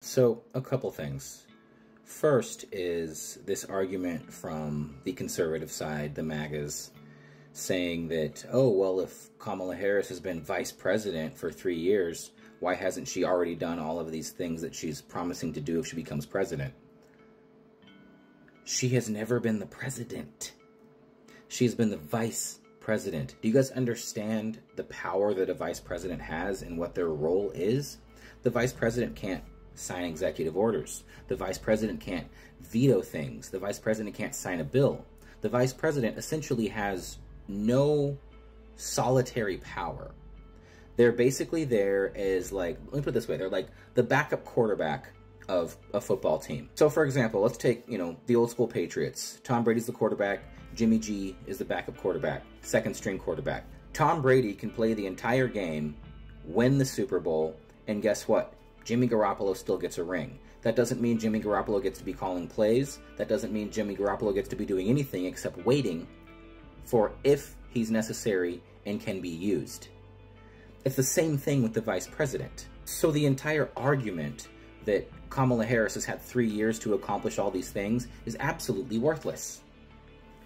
So, a couple things. First is this argument from the conservative side, the MAGAs, saying that, oh, well, if Kamala Harris has been vice president for 3 years, why hasn't she already done all of these things that she's promising to do if she becomes president? She has never been the president. She's been the vice president. Do you guys understand the power that a vice president has and what their role is? The vice president can't sign executive orders. The vice president can't veto things. The vice president can't sign a bill. The vice president essentially has no solitary power. They're basically there as, like, let me put it this way, they're like the backup quarterback of a football team. So for example, let's take, the old school Patriots. Tom Brady's the quarterback, Jimmy G is the backup quarterback, second string quarterback. Tom Brady can play the entire game, win the Super Bowl, and guess what? Jimmy Garoppolo still gets a ring. That doesn't mean Jimmy Garoppolo gets to be calling plays. That doesn't mean Jimmy Garoppolo gets to be doing anything except waiting for if he's necessary and can be used. It's the same thing with the vice president. So the entire argument that Kamala Harris has had 3 years to accomplish all these things is absolutely worthless.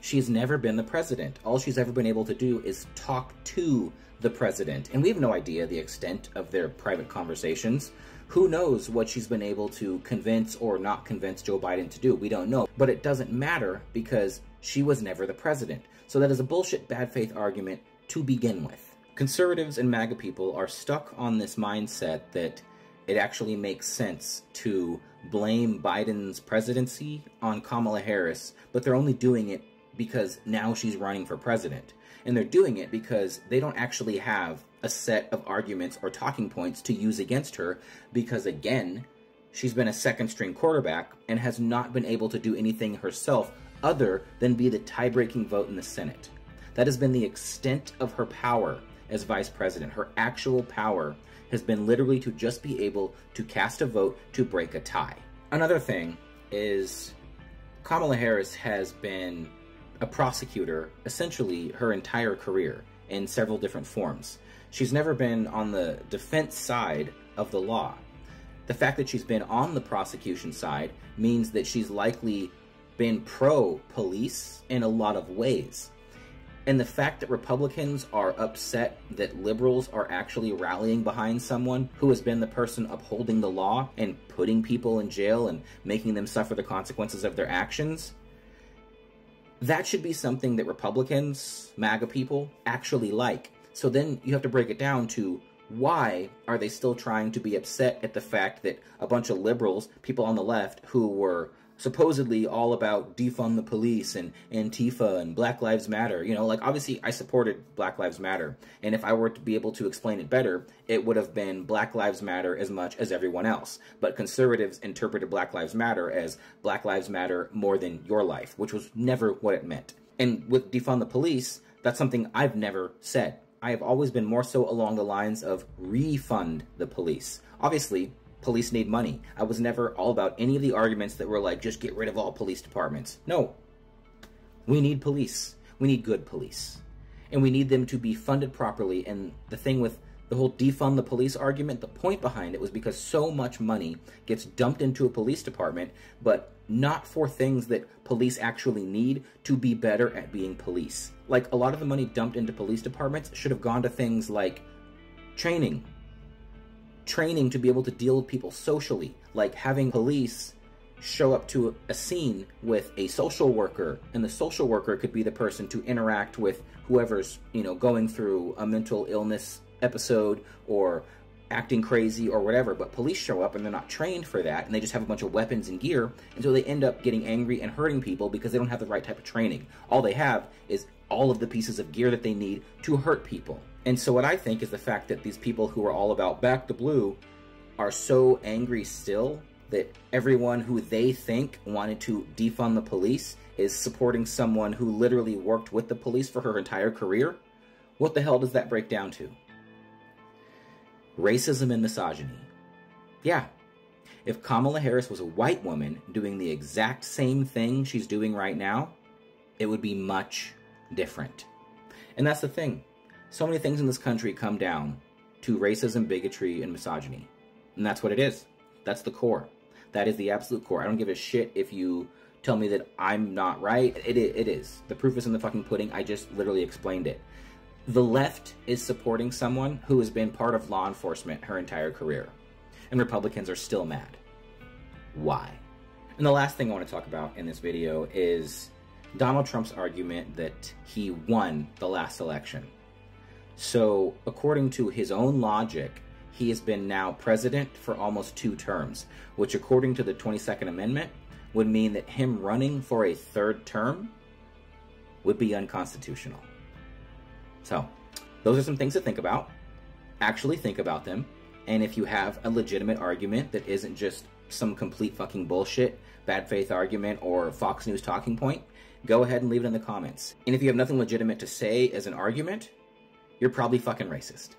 She's never been the president. All she's ever been able to do is talk to the president. And we have no idea the extent of their private conversations. Who knows what she's been able to convince or not convince Joe Biden to do? We don't know. But it doesn't matter because she was never the president. So that is a bullshit bad faith argument to begin with. Conservatives and MAGA people are stuck on this mindset that it actually makes sense to blame Biden's presidency on Kamala Harris, but they're only doing it because now she's running for president. And they're doing it because they don't actually have a set of arguments or talking points to use against her because, again, she's been a second string quarterback and has not been able to do anything herself other than be the tie-breaking vote in the Senate. That has been the extent of her power as vice president. Her actual power has been literally to just be able to cast a vote to break a tie. Another thing is Kamala Harris has been a prosecutor essentially her entire career in several different forms. She's never been on the defense side of the law. The fact that she's been on the prosecution side means that she's likely been pro-police in a lot of ways. And the fact that Republicans are upset that liberals are actually rallying behind someone who has been the person upholding the law and putting people in jail and making them suffer the consequences of their actions, that should be something that Republicans, MAGA people, actually like. So then you have to break it down to why are they still trying to be upset at the fact that a bunch of liberals, people on the left, who were supposedly all about defund the police and Antifa and Black Lives Matter. Obviously I supported Black Lives Matter. And if I were to be able to explain it better, it would have been Black Lives Matter as much as everyone else. But conservatives interpreted Black Lives Matter as Black Lives Matter more than your life, which was never what it meant. And with defund the police, that's something I've never said. I have always been more so along the lines of refund the police. Obviously, police need money. I was never all about any of the arguments that were like, just get rid of all police departments. No. We need police. We need good police. And we need them to be funded properly. And the thing with the whole defund the police argument, the point behind it was because so much money gets dumped into a police department, but not for things that police actually need to be better at being police. Like, a lot of the money dumped into police departments should have gone to things like training to be able to deal with people socially, like having police show up to a scene with a social worker, and the social worker could be the person to interact with whoever's, going through a mental illness episode or acting crazy or whatever. But police show up and they're not trained for that, and they just have a bunch of weapons and gear, and so they end up getting angry and hurting people because they don't have the right type of training. All they have is all of the pieces of gear that they need to hurt people. And so what I think is the fact that these people who are all about back the blue are so angry still that everyone who they think wanted to defund the police is supporting someone who literally worked with the police for her entire career. What the hell does that break down to? Racism and misogyny. Yeah. If Kamala Harris was a white woman doing the exact same thing she's doing right now, it would be much different. And that's the thing. So many things in this country come down to racism, bigotry, and misogyny. And that's what it is. That's the core. That is the absolute core. I don't give a shit if you tell me that I'm not right. It is. The proof is in the fucking pudding. I just literally explained it. The left is supporting someone who has been part of law enforcement her entire career. And Republicans are still mad. Why? And the last thing I want to talk about in this video is Donald Trump's argument that he won the last election. So, according to his own logic, he has been now president for almost 2 terms, which according to the 22nd Amendment would mean that him running for a 3rd term would be unconstitutional. So, those are some things to think about. Actually think about them. And if you have a legitimate argument that isn't just some complete fucking bullshit, bad faith argument, or Fox News talking point, go ahead and leave it in the comments. And if you have nothing legitimate to say as an argument, you're probably fucking racist.